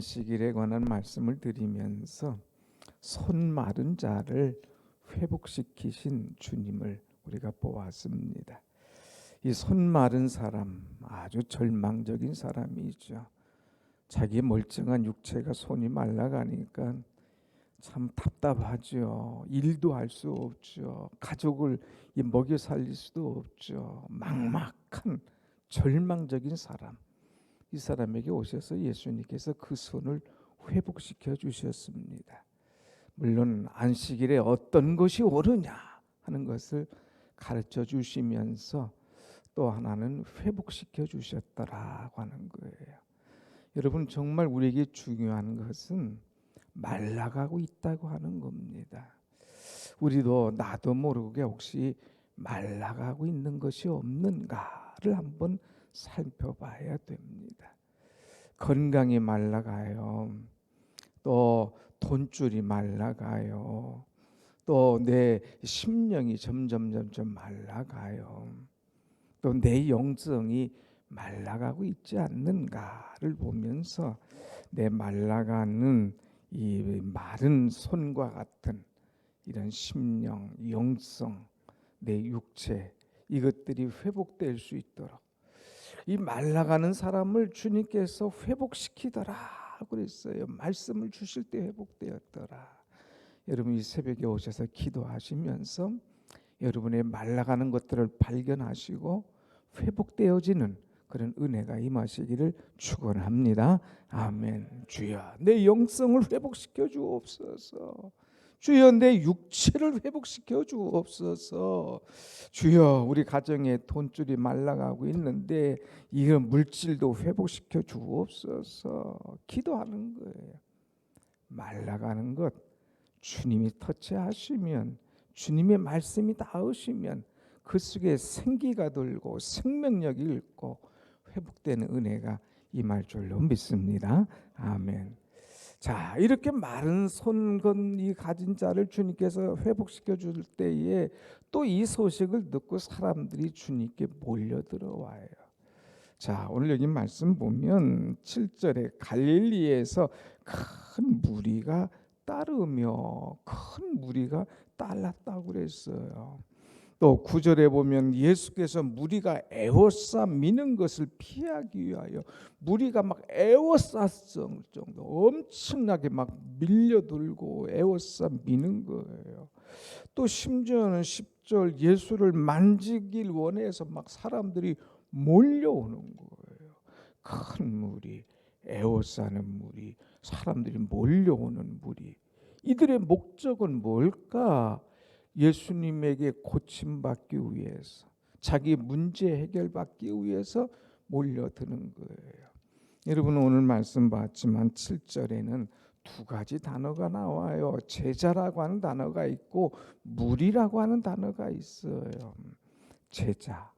안식일에 관한 말씀을 드리면서 손 마른 자를 회복시키신 주님을 우리가 보았습니다. 이 손 마른 사람, 아주 절망적인 사람이죠. 자기 멀쩡한 육체가 손이 말라가니까 참 답답하죠. 일도 할 수 없죠. 가족을 먹여 살릴 수도 없죠. 막막한 절망적인 사람. 이 사람에게 오셔서 예수님께서 그 손을 회복시켜 주셨습니다. 물론 안식일에 어떤 것이 옳으냐 하는 것을 가르쳐 주시면서 또 하나는 회복시켜 주셨더라고 하는 거예요. 여러분, 정말 우리에게 중요한 것은 말라가고 있다고 하는 겁니다. 우리도 나도 모르게 혹시 말라가고 있는 것이 없는가를 한번 살펴봐야 됩니다. 건강이 말라가요. 또 돈줄이 말라가요. 또 내 심령이 점점 말라가요. 또 내 영성이 말라가고 있지 않는가를 보면서 내 말라가는 이 마른 손과 같은 이런 심령, 영성, 내 육체, 이것들이 회복될 수 있도록 이 말라가는 사람을 주님께서 회복시키더라 그랬어요. 말씀을 주실 때 회복되었더라. 여러분, 이 새벽에 오셔서 기도하시면서 여러분의 말라가는 것들을 발견하시고 회복되어지는 그런 은혜가 임하시기를 축원합니다. 아멘. 주여, 내 영성을 회복시켜 주옵소서. 주여, 내 육체를 회복시켜 주옵소서. 주여, 우리 가정에 돈줄이 말라가고 있는데 이런 물질도 회복시켜 주옵소서. 기도하는 거예요. 말라가는 것 주님이 터치하시면, 주님의 말씀이 닿으시면 그 속에 생기가 돌고 생명력이 있고 회복되는 은혜가 임할 줄로 믿습니다. 아멘. 자, 이렇게 마른 손건이 가진 자를 주님께서 회복시켜 줄 때에 또 이 소식을 듣고 사람들이 주님께 몰려 들어와요. 자, 오늘 여기 말씀 보면 7절에 갈릴리에서 큰 무리가 따르며 큰 무리가 따랐다고 그랬어요. 또 9절에 보면 예수께서 무리가 에워싸 미는 것을 피하기 위하여 무리가 막 에워쌌을 정도 엄청나게 막 밀려들고 에워싸 미는 거예요. 또 심지어는 10절 예수를 만지길 원해서 막 사람들이 몰려오는 거예요. 큰 무리, 에워싸는 무리, 사람들이 몰려오는 무리. 이들의 목적은 뭘까? 예수님에게 고침받기 위해서, 자기 문제 해결받기 위해서 몰려드는 거예요. 여러분, 오늘 말씀 봤지만 7절에는 두 가지 단어가 나와요. 제자라고 하는 단어가 있고 무리라고 하는 단어가 있어요. 제자,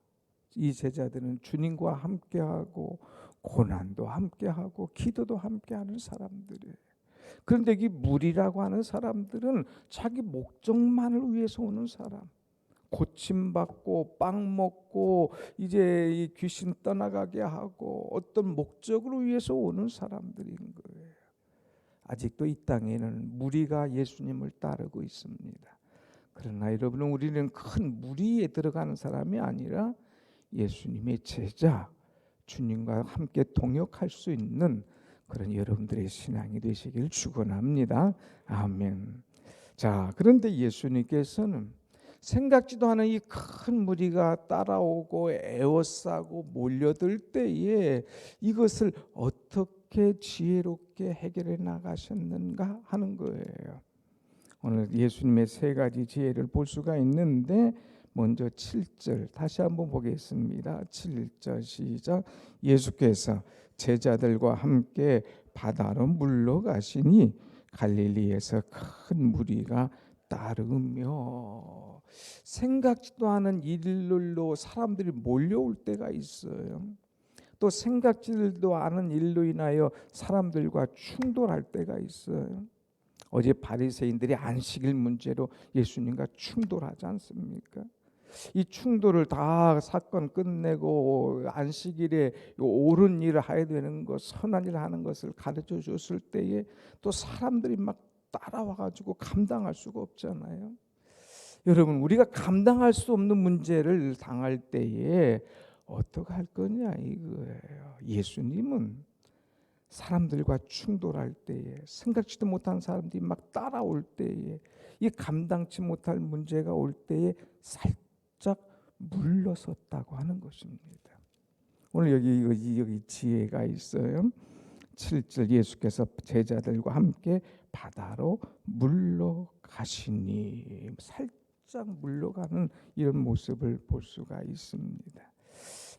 이 제자들은 주님과 함께하고 고난도 함께하고 기도도 함께하는 사람들이에요. 그런데 이 무리라고 하는 사람들은 자기 목적만을 위해서 오는 사람, 고침받고 빵 먹고 이제 이 귀신 떠나가게 하고 어떤 목적으로 위해서 오는 사람들인 거예요. 아직도 이 땅에는 무리가 예수님을 따르고 있습니다. 그러나 여러분, 우리는 큰 무리에 들어가는 사람이 아니라 예수님의 제자, 주님과 함께 동역할 수 있는 그런 여러분들의 신앙이 되시길 축원합니다. 아멘. 자, 그런데 예수님께서는 생각지도 않은 이 큰 무리가 따라오고 에워싸고 몰려들 때에 이것을 어떻게 지혜롭게 해결해 나가셨는가 하는 거예요. 오늘 예수님의 세 가지 지혜를 볼 수가 있는데, 먼저 7절 다시 한번 보겠습니다. 7절 시작. 예수께서 제자들과 함께 바다로 물러가시니 갈릴리에서 큰 무리가 따르며. 생각지도 않은 일들로 사람들이 몰려올 때가 있어요. 또 생각지도 않은 일로 인하여 사람들과 충돌할 때가 있어요. 어제 바리새인들이 안식일 문제로 예수님과 충돌하지 않습니까? 이 충돌을 다 사건 끝내고 안식일에 옳은 일을 해야 되는 것, 선한 일을 하는 것을 가르쳐 줬을 때에 또 사람들이 막 따라와 가지고 감당할 수가 없잖아요. 여러분, 우리가 감당할 수 없는 문제를 당할 때에 어떻게 할 거냐 이거예요. 예수님은 사람들과 충돌할 때에, 생각지도 못한 사람들이 막 따라올 때에, 이 감당치 못할 문제가 올 때에 살짝 물러섰다고 하는 것입니다. 오늘 여기 지혜가 있어요. 7절, 예수께서 제자들과 함께 바다로 물러가시니, 살짝 물러가는 이런 모습을 볼 수가 있습니다.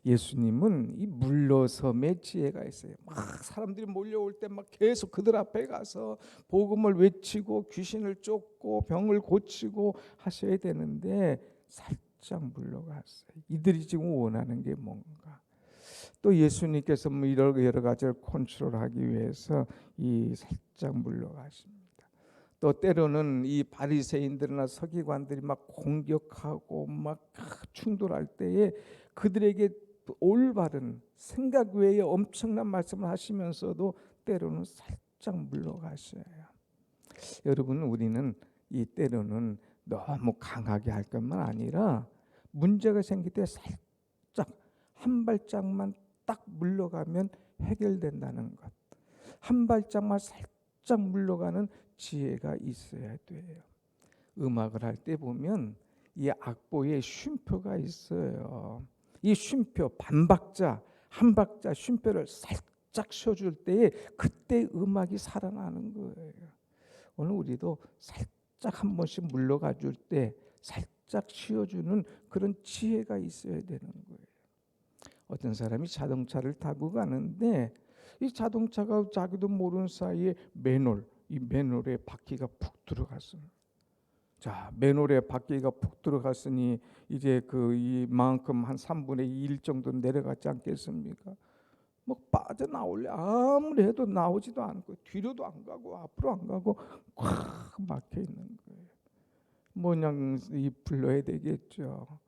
예수님은 이 물러섬의 지혜가 있어요. 막 사람들이 몰려올 때 막 계속 그들 앞에 가서 복음을 외치고 귀신을 쫓고 병을 고치고 하셔야 되는데 살짝 물러갔어요. 이들이 지금 원하는 게 뭔가. 또 예수님께서 뭐 여러 가지를 컨트롤하기 위해서 이 살짝 물러가십니다. 또 때로는 이 바리새인들이나 서기관들이 막 공격하고 막 충돌할 때에 그들에게 올바른 생각 외에 엄청난 말씀을 하시면서도 때로는 살짝 물러가셔요. 여러분, 우리는 이 때로는 너무 강하게 할 것만 아니라 문제가 생길 때 살짝 한 발짝만 딱 물러가면 해결된다는 것, 한 발짝만 살짝 물러가는 지혜가 있어야 돼요. 음악을 할 때 보면 이 악보에 쉼표가 있어요. 이 쉼표, 반박자, 한 박자 쉼표를 살짝 쉬어줄 때에 그때 음악이 살아나는 거예요. 오늘 우리도 살짝 한 번씩 물러가 줄 때 살짝 쉬어주는 그런 지혜가 있어야 되는 거예요. 어떤 사람이 자동차를 타고 가는데 이 자동차가 자기도 모르는 사이에 이 맨홀에 바퀴가 푹 들어갔습니다. 자, 맨홀에 바퀴가 푹 들어갔으니 이제 이만큼 한 3분의 1 정도 내려갔지 않겠습니까? 뭐 빠져나올래 아무리 해도 나오지도 않고 뒤로도 안 가고 앞으로 안 가고 꽉 막혀 있는 거예요. 뭐냥 불러야 되겠죠.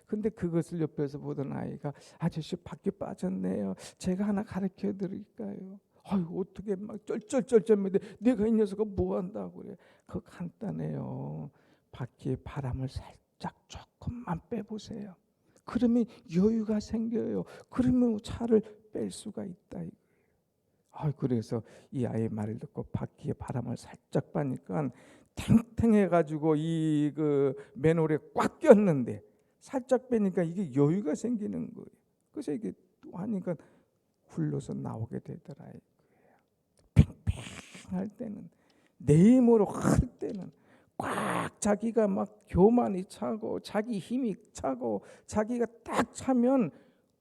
근데 그것을 옆에서 보던 아이가 아저씨 바퀴 빠졌네요. 제가 하나 가르쳐 드릴까요? 아유, 어떻게 막 쩔쩔쩔쩔인데 내가 이 녀석아 뭐 한다고 그래. 그거 간단해요. 바퀴에 바람을 살짝 조금만 빼보세요. 그러면 여유가 생겨요. 그러면 차를 뺄 수가 있다. 그래서 이 아이의 말을 듣고 바퀴에 바람을 살짝 빼니까 탱탱해가지고 맨홀에 꽉 꼈는데 살짝 빼니까 이게 여유가 생기는 거예요. 그래서 이게 하니까 굴러서 나오게 되더라. 팽팽할 때는, 내 힘으로 할 때는 꽉 자기가 막 교만이 차고 자기 힘이 차고 자기가 딱 차면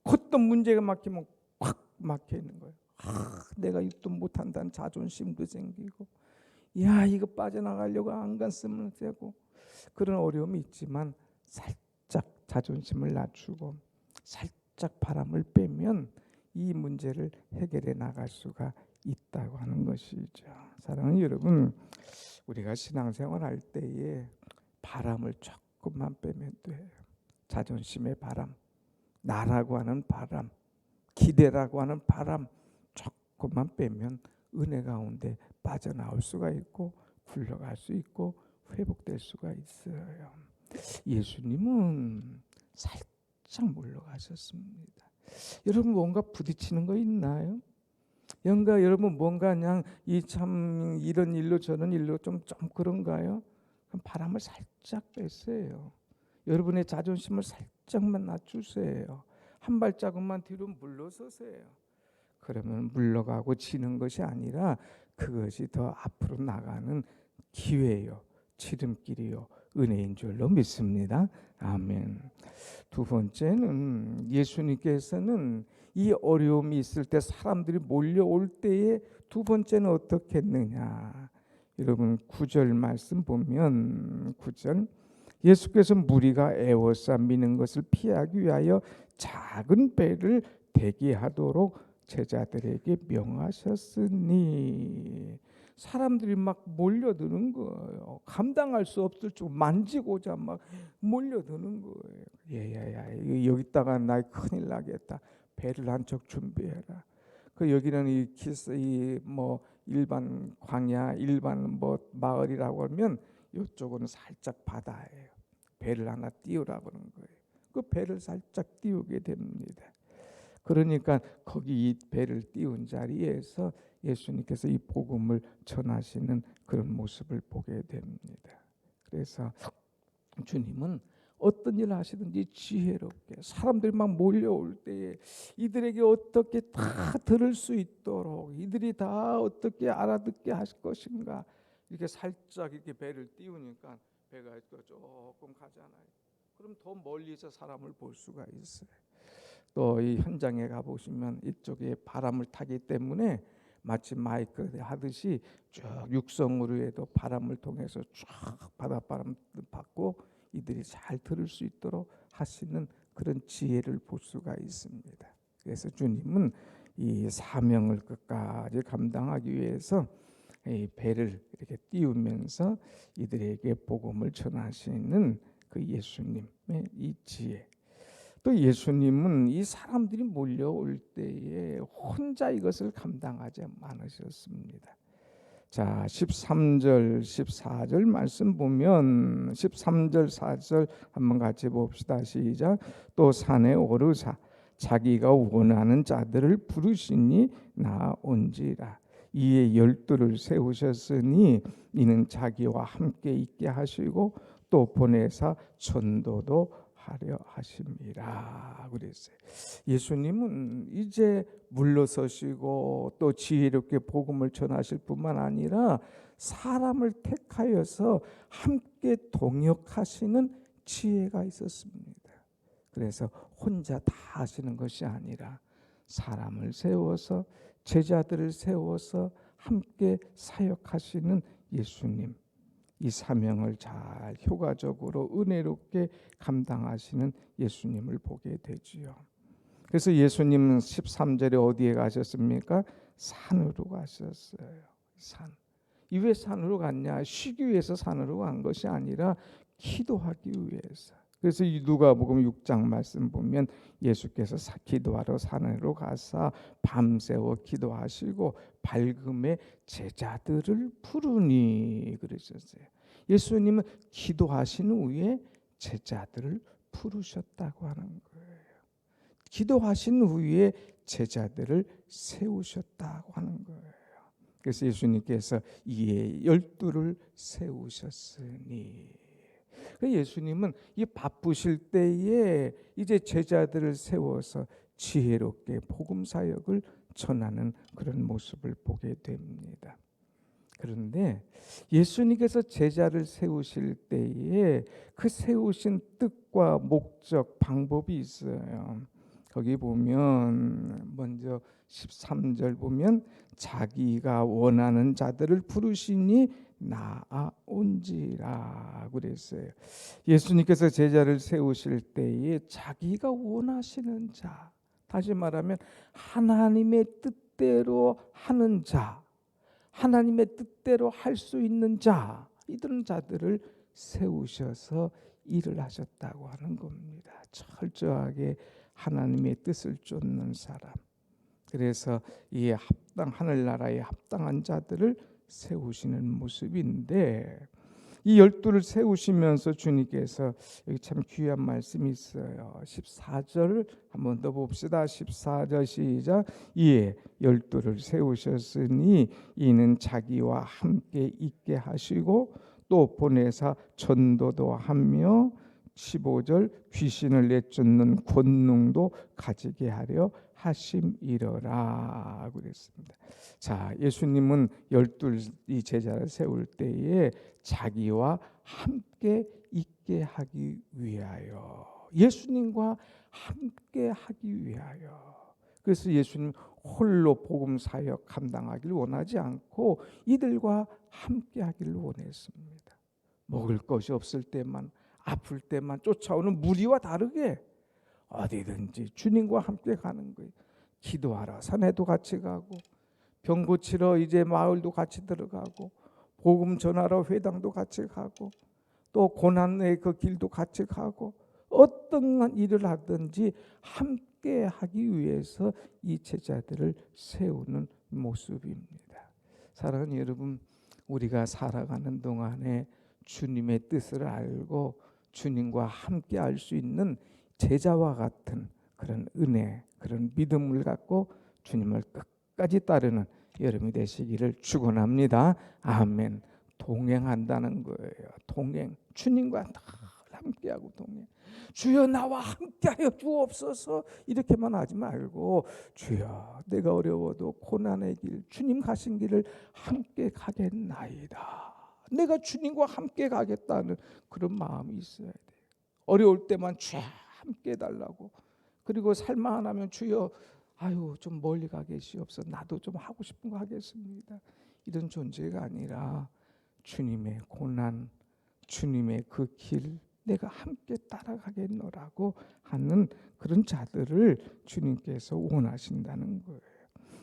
어떤 문제가 막히면 꽉 막혀 있는 거예요. 내가 이것도 못한다는 자존심도 생기고, 야 이거 빠져나가려고 안간 쓰면 되고 그런 어려움이 있지만 살짝 자존심을 낮추고 살짝 바람을 빼면 이 문제를 해결해 나갈 수가 있다고 하는 것이죠. 사랑하는 여러분, 우리가 신앙생활 할 때에 바람을 조금만 빼면 돼요. 자존심의 바람, 나라고 하는 바람, 기대라고 하는 바람 조금만 빼면 은혜 가운데 빠져나올 수가 있고 굴러갈 수 있고 회복될 수가 있어요. 예수님은 살짝 물러가셨습니다. 여러분, 뭔가 부딪히는 거 있나요? 여러분 뭔가 그냥 참 이런 일로 저런 일로 좀 그런가요? 그럼 바람을 살짝 빼세요. 여러분의 자존심을 살짝만 낮추세요. 한 발자국만 뒤로 물러서세요. 그러면 물러가고 지는 것이 아니라 그것이 더 앞으로 나가는 기회요, 지름길이요, 은혜인 줄로 믿습니다. 아멘. 두 번째는 예수님께서는 이 어려움이 있을 때 사람들이 몰려올 때에 두 번째는 어떻게 했느냐. 여러분 9절 말씀 보면 9절, 예수께서 무리가 애워싸 미는 것을 피하기 위하여 작은 배를 대기하도록 제자들에게 명하셨으니. 사람들이 막 몰려드는 거예요. 감당할 수 없을 줄 만지고자 막 몰려드는 거예요. 얘야야, 여기다가 나 큰일 나겠다. 배를 한 척 준비해라. 그 여기는 이 키스 이뭐 일반 광야, 일반 뭐 마을이라고 하면 이쪽은 살짝 바다예요. 배를 하나 띄우라 그런 거예요. 그 배를 살짝 띄우게 됩니다. 그러니까 거기 이 배를 띄운 자리에서 예수님께서 이 복음을 전하시는 그런 모습을 보게 됩니다. 그래서 주님은 어떤 일을 하시든지 지혜롭게 사람들이 막 몰려올 때에 이들에게 어떻게 다 들을 수 있도록 이들이 다 어떻게 알아듣게 하실 것인가 이렇게 살짝 이렇게 배를 띄우니까 배가 조금 가잖아요. 그럼 더 멀리서 사람을 볼 수가 있어요. 또 이 현장에 가 보시면 이쪽에 바람을 타기 때문에 마치 마이크 하듯이 쭉 육성으로 해도 바람을 통해서 쫙 바닷바람 받고 이들이 잘 들을 수 있도록 하시는 그런 지혜를 볼 수가 있습니다. 그래서 주님은 이 사명을 끝까지 감당하기 위해서 이 배를 이렇게 띄우면서 이들에게 복음을 전하시는 그 예수님의 이 지혜. 또 예수님은 이 사람들이 몰려올 때에 혼자 이것을 감당하지 않으셨습니다. 자, 13절 14절 말씀 보면 13절 4절 한번 같이 봅시다. 시작. 또 산에 오르사 자기가 원하는 자들을 부르시니 나온지라. 이에 12를 세우셨으니 이는 자기와 함께 있게 하시고 또 보내사 전도도 하려 하심이라 그랬어요. 예수님은 이제 물러서시고 또 지혜롭게 복음을 전하실 뿐만 아니라 사람을 택하여서 함께 동역하시는 지혜가 있었습니다. 그래서 혼자 다 하시는 것이 아니라 사람을 세워서 제자들을 세워서 함께 사역하시는 예수님, 이 사명을 잘 효과적으로 은혜롭게 감당하시는 예수님을 보게 되지요. 그래서 예수님은 13절에 어디에 가셨습니까? 산으로 가셨어요. 산. 이 왜 산으로 갔냐? 쉬기 위해서 산으로 간 것이 아니라 기도하기 위해서. 그래서 이 누가복음 6장 말씀 보면 예수께서 기도하러 산으로 가사 밤새워 기도하시고 밝음에 제자들을 부르니 그러셨어요. 예수님은 기도하신 후에 제자들을 부르셨다고 하는 거예요. 기도하신 후에 제자들을 세우셨다고 하는 거예요. 그래서 예수님께서 이에 12를 세우셨으니 예수님은 이 바쁘실 때에 이제 제자들을 세워서 지혜롭게 복음 사역을 전하는 그런 모습을 보게 됩니다. 그런데 예수님께서 제자를 세우실 때에 그 세우신 뜻과 목적, 방법이 있어요. 거기 보면 먼저 13절 보면 자기가 원하는 자들을 부르시니 나아온지라 그랬어요. 예수님께서 제자를 세우실 때에 자기가 원하시는 자, 다시 말하면 하나님의 뜻대로 하는 자, 하나님의 뜻대로 할 수 있는 자, 이런 자들을 세우셔서 일을 하셨다고 하는 겁니다. 철저하게 하나님의 뜻을 쫓는 사람. 그래서 이 하늘나라에 합당한 자들을 세우시는 모습인데 이 12를 세우시면서 주님께서 여기 참 귀한 말씀이 있어요. 14절 한번 더 봅시다. 14절 시작. 이에 12를 세우셨으니 이는 자기와 함께 있게 하시고 또 보내사 전도도 하며 15절 귀신을 내쫓는 권능도 가지게 하려 하심이러라 그랬습니다. 자, 예수님은 12이 제자를 세울 때에 자기와 함께 있게 하기 위하여, 예수님과 함께 하기 위하여. 그래서 예수님 홀로 복음 사역 감당하기를 원하지 않고 이들과 함께 하기를 원했습니다. 먹을 것이 없을 때만, 아플 때만 쫓아오는 무리와 다르게 어디든지 주님과 함께 가는 거예요. 기도하러 산에도 같이 가고 병 고치러 이제 마을도 같이 들어가고 복음 전하러 회당도 같이 가고 또 고난의 그 길도 같이 가고 어떤 일을 하든지 함께 하기 위해서 이 제자들을 세우는 모습입니다. 사랑하는 여러분, 우리가 살아가는 동안에 주님의 뜻을 알고 주님과 함께 할 수 있는 제자와 같은 그런 은혜, 그런 믿음을 갖고 주님을 끝까지 따르는 여러분이 되시기를 축원합니다. 아멘. 동행한다는 거예요. 동행. 주님과 늘 함께하고 동행. 주여 나와 함께하여 주옵소서 이렇게만 하지 말고 주여 내가 어려워도 고난의 길 주님 가신 길을 함께 가겠나이다. 내가 주님과 함께 가겠다는 그런 마음이 있어야 돼요. 어려울 때만 주여 함께 해달라고. 그리고 살만 하면 주여 아유 좀 멀리 가 계시옵소서. 나도 좀 하고 싶은 거 하겠습니다. 이런 존재가 아니라 주님의 고난, 주님의 그 길 내가 함께 따라가겠노라고 하는 그런 자들을 주님께서 원하신다는 거예요.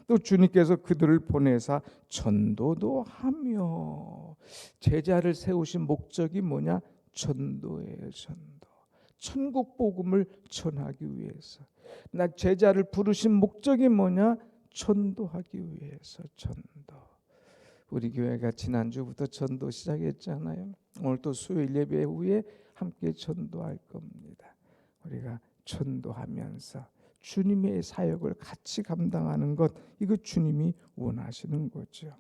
또 주님께서 그들을 보내사 전도도 하며, 제자를 세우신 목적이 뭐냐? 전도예요. 전도. 천국 복음을 전하기 위해서. 나 제자를 부르신 목적이 뭐냐? 전도하기 위해서. 전도. 우리 교회가 지난주부터 전도 시작했잖아요. 오늘 또 수요일 예배 후에 함께 전도할 겁니다. 우리가 전도하면서 주님의 사역을 같이 감당하는 것, 이거 주님이 원하시는 거죠.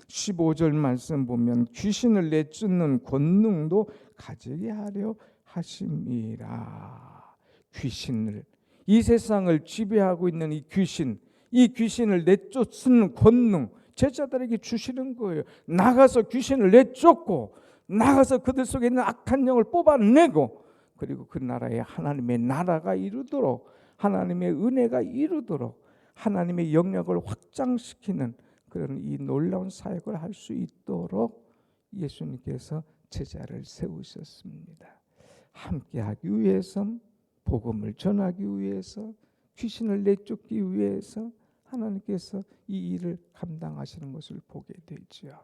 15절 말씀 보면 귀신을 내쫓는 권능도 가지게 하려 하심이라. 귀신을, 이 세상을 지배하고 있는 이 귀신을 내쫓는 권능 제자들에게 주시는 거예요. 나가서 귀신을 내쫓고 나가서 그들 속에 있는 악한 영을 뽑아내고, 그리고 그 나라에 하나님의 나라가 이루도록, 하나님의 은혜가 이루도록 하나님의 영역을 확장시키는 그런 이 놀라운 사역을 할 수 있도록 예수님께서 제자를 세우셨습니다. 함께하기 위해서, 복음을 전하기 위해서, 귀신을 내쫓기 위해서 하나님께서 이 일을 감당하시는 것을 보게 되죠.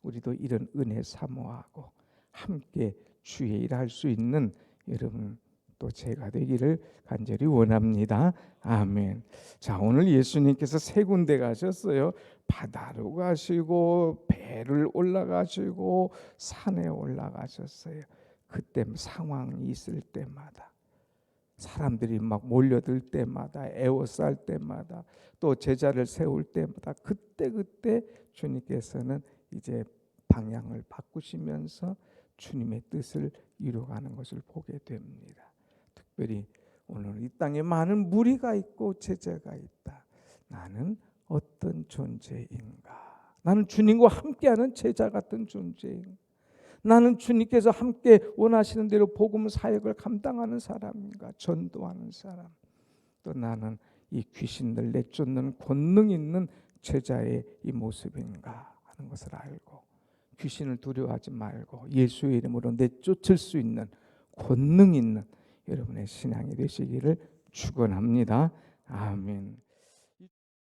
우리도 이런 은혜 사모하고 함께 주의 일을 할 수 있는 여러분 또 제가 되기를 간절히 원합니다. 아멘. 자, 오늘 예수님께서 세 군데 가셨어요. 바다로 가시고 배를 올라가시고 산에 올라가셨어요. 그때 상황이 있을 때마다, 사람들이 막 몰려들 때마다, 애워쌀 때마다, 또 제자를 세울 때마다 그때 주님께서는 이제 방향을 바꾸시면서 주님의 뜻을 이루어가는 것을 보게 됩니다. 특별히 오늘 이 땅에 많은 무리가 있고 제자가 있다. 나는 어떤 존재인가? 나는 주님과 함께하는 제자 같은 존재인가? 나는 주님께서 함께 원하시는 대로 복음 사역을 감당하는 사람인가? 전도하는 사람. 또 나는 이 귀신들 내쫓는 권능 있는 제자의 이 모습인가 하는 것을 알고, 귀신을 두려워하지 말고 예수의 이름으로 내쫓을 수 있는 권능 있는 여러분의 신앙이 되시기를 축원합니다. 아멘.